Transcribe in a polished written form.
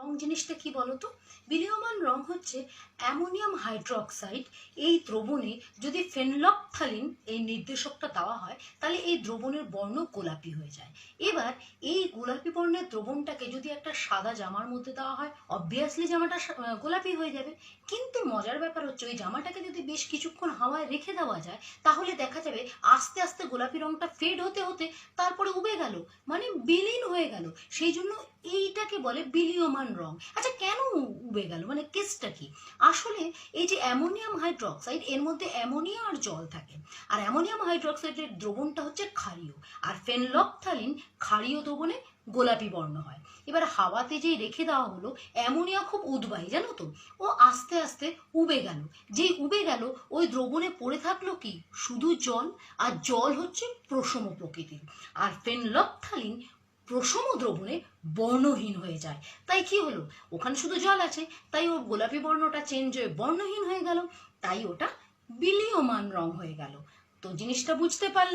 রং জিনিসটা কি বলতো? বিলীয়মান রং হচ্ছে অ্যামোনিয়াম হাইড্রোক্সাইড। এই দ্রবণে যদি ফেনলকথালিন এই নির্দেশকটা দেওয়া হয় তাহলে এই দ্রবণের বর্ণ গোলাপি হয়ে যায়। এবার এই গোলাপি বর্ণের দ্রবণটাকে যদি একটা সাদা জামার মধ্যে দেওয়া হয়, অবভিয়াসলি জামাটা গোলাপি হয়ে যাবে। কিন্তু মজার ব্যাপার হচ্ছে ওই জামাটাকে যদি বেশ কিছুক্ষণ হাওয়ায় রেখে দেওয়া যায় তাহলে দেখা যাবে আস্তে আস্তে গোলাপি রংটা ফেড হতে হতে তারপরে উবে গেল, মানে বিলীন হয়ে গেল। সেই জন্য এইটাকে বলে বিলীয়মান রং। আচ্ছা, কেন উবে গেল, মানে কেসটা কি? আসলে এই যে অ্যামোনিয়াম হাইড্রোক্সাইড, এর মধ্যে অ্যামোনিয়া আর জল থাকে। আর অ্যামোনিয়াম হাইড্রোক্সাইডের দ্রবণটা হচ্ছে ক্ষারীয়, আর ফেনলকথালিন ক্ষারীয় দ্রবণে গোলাপি বর্ণ হয়। এবার হাওয়াতে যেই রেখে দেওয়া হলো, অ্যামোনিয়া খুব উদ্বায়ী, জানো তো, ও আস্তে আস্তে উবে গেল। যেই উবে গেল ওই দ্রবণে পড়ে থাকলো কি? শুধু জল, আর জল হচ্ছে প্রশম প্রকৃতির। আর ফেনলকথালিন প্রশম দ্রবণে বর্ণহীন হয়ে যায়। তাই কি হলো? ওখানে শুধু জল আছে, তাই ওর গোলাপি বর্ণটা চেঞ্জ হয়ে বর্ণহীন হয়ে গেল, তাই ওটা বিলীয়মান রং হয়ে গেল। তো জিনিসটা বুঝতে পারলে?